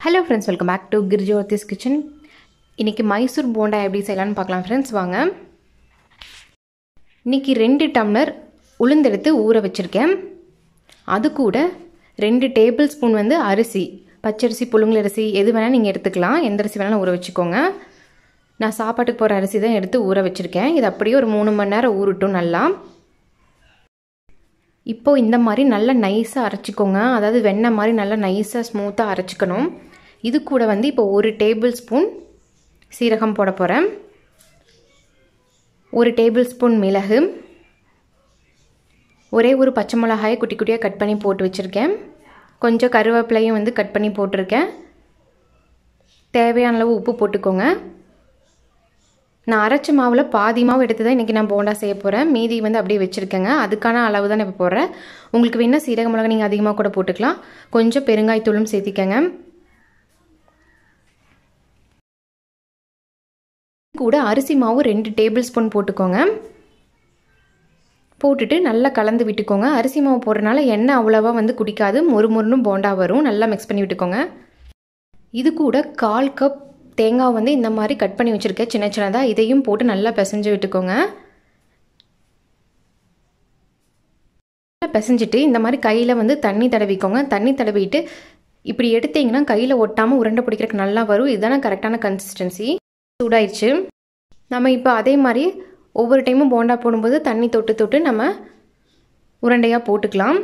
Hello friends, welcome back to Girjyoti's Kitchen. இன்னைக்கு மைசூர் போண்டா எப்படி செய்யலாம்னு பார்க்கலாம் ஃப்ரெண்ட்ஸ் வாங்க. இன்னைக்கு 2 டம்ளர் உளுந்து எடுத்து ஊற வச்சிருக்கேன். அது கூட 2 டேபிள் ஸ்பூன் வந்து அரிசி, பச்சரிசி, புழுங்கல் அரிசி எது வேணா நீங்க எடுத்துக்கலாம். எந்த அரிசி வேணாலும் ஊற வச்சுக்கோங்க. நான் சாப்பாட்டுக்கு போற அரிசி தான் எடுத்து ஊற வச்சிருக்கேன். இது அப்படியே ஒரு 3 மணி நேரம் ஊறட்டும் நல்லா. இப்போ இந்த மாதிரி நல்லா நைஸா அரைச்சிக்கோங்க. அதாவது வெண்ணெய் மாதிரி நல்லா நைஸா ஸ்மூத்தா அரைச்சிக்கணும். இது கூட வந்து இப்போ 1 டேபிள் ஸ்பூன் சீரகம் போட போறேன். 1 டேபிள் ஸ்பூன் மிளகு, ஒரே ஒரு பச்சை மிளகாயை குட்டி குட்டியா கட் பண்ணி போட்டு வச்சிருக்கேன். கொஞ்சம் கருவேப்பிலையும் வந்து கட் பண்ணி போட்டுருக்கேன். தேவையான அளவு உப்பு போட்டுக்கோங்க. நான் அரைச்ச மாவுல பாதி மாவு எடுத்து தான் இன்னைக்கு நான் போண்டா செய்ய போறேன். மீதி வந்து அப்படியே வச்சிருக்கேங்க. அதுக்கான அளவு தான் இப்ப போடுறேன். உங்களுக்கு வேணா சீரக மிளகாய் நீங்க அதிகமாக கூட போட்டுக்கலாம். கொஞ்சம் பெருங்காயத்தூளும் சேர்த்திக்கங்க. கூட அரிசி மாவு 2 டேபிள் ஸ்பூன் போட்டுக்கோங்க. போட்டுட்டு நல்லா கலந்து விட்டுக்கோங்க. அரிசி மாவு போடுறதுனால எண்ணெய் அவ்வளவா வந்து குடிக்காது, மொறுமொறுன்னு போண்டா வரும். நல்லா மிக்ஸ் பண்ணி விட்டுக்கோங்க. இது கூட 1/4 கப் தேங்காய் வந்து இந்த மாதிரி கட் பண்ணி வச்சிருக்கேன் சின்ன சின்னதா. இதையும் போட்டு நல்லா பிசைஞ்சு விட்டுக்கோங்க. பிசைஞ்சிட்டு இந்த மாதிரி கையில் வந்து தண்ணி தடவிக்கோங்க. தண்ணி தடவிட்டு இப்படி எடுத்தீங்கன்னா கையில் ஒட்டாமல் உருண்டை பிடிக்கிறதுக்கு நல்லா வரும். இதுதானே கரெக்டான கன்சிஸ்டன்சி. சூடாயிடுச்சு. நம்ம இப்போ அதே மாதிரி ஒவ்வொரு டைமும் போண்டா போடும்போது தண்ணி தொட்டு தொட்டு நம்ம உருண்டையாக போட்டுக்கலாம்.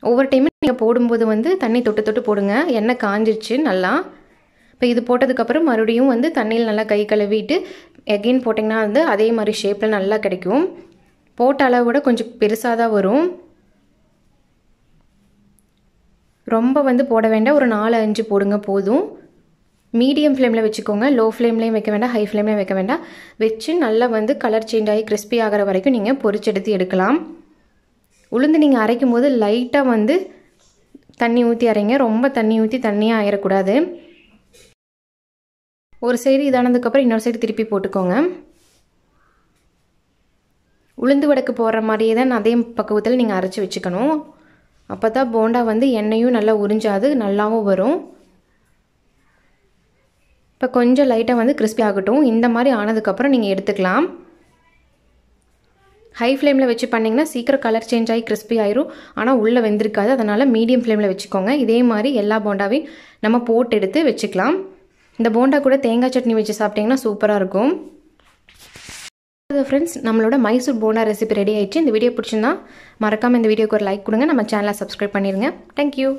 ஒவ்வொரு டைமும் நீங்கள் போடும்போது வந்து தண்ணி தொட்டு தொட்டு போடுங்க. எண்ணெய் காஞ்சிருச்சு நல்லா. இப்போ இது போட்டதுக்கப்புறம் மறுபடியும் வந்து தண்ணியில் நல்லா கை கழுவிட்டு எகெயின் போட்டிங்கன்னா வந்து அதே மாதிரி ஷேப்பில் நல்லா கிடைக்கும். போட்ட அளவு விட கொஞ்சம் பெருசாக தான் வரும். ரொம்ப வந்து போட வேண்டாம். ஒரு 4-5 போடுங்க போதும். மீடியம் ஃப்ளேமில் வச்சுக்கோங்க. லோ ஃப்ளேம்லேயும் வைக்க வேண்டாம், ஹை ஃப்ளேம்லேயும் வைக்க வேண்டாம். வச்சு நல்லா வந்து கலர் சேஞ்ச் ஆகி கிறிஸ்பி ஆகிற வரைக்கும் நீங்கள் பொரிச்செடுத்து எடுக்கலாம். உளுந்து நீங்கள் அரைக்கும் போது லைட்டாக வந்து தண்ணி ஊற்றி அரைங்க. ரொம்ப தண்ணி ஊற்றி தண்ணியாக ஆயிடக்கூடாது. ஒரு சைடு இதானதுக்கப்புறம் இன்னொரு சைடு திருப்பி போட்டுக்கோங்க. உளுந்து வடக்கு போடுற மாதிரியே தான் அதே பக்குவத்தில் நீங்கள் அரைச்சி வச்சுக்கணும். அப்போ தான் போண்டா வந்து எண்ணெயும் நல்லா உறிஞ்சாது நல்லாவும் வரும். இப்போ கொஞ்சம் லைட்டாக வந்து கிறிஸ்பி ஆகட்டும். இந்த மாதிரி ஆனதுக்கப்புறம் நீங்கள் எடுத்துக்கலாம். ஹை ஃப்ளேமில் வச்சு பண்ணிங்கன்னா சீக்கிரம் கலர் சேஞ்ச் ஆகி கிறிஸ்பி ஆயிரும். ஆனால் உள்ளே வெந்திருக்காது. அதனால் மீடியம் ஃப்ளேமில் வச்சுக்கோங்க. இதே மாதிரி எல்லா போண்டாவையும் நம்ம போட்டு எடுத்து வச்சுக்கலாம். இந்த போண்டா கூட தேங்காய் சட்னி வச்சு சாப்பிட்டிங்கன்னா சூப்பராக இருக்கும். ஃப்ரெண்ட்ஸ், நம்மளோட மைசூர் போண்டா ரெசிபி ரெடி ஆயிடுச்சு. இந்த வீடியோ பிடிச்சிருந்தா மறக்காமல் இந்த வீடியோக்கு ஒரு லைக் கொடுங்க. நம்ம சேனலை சப்ஸ்கிரைப் பண்ணிடுங்க. தேங்க்யூ.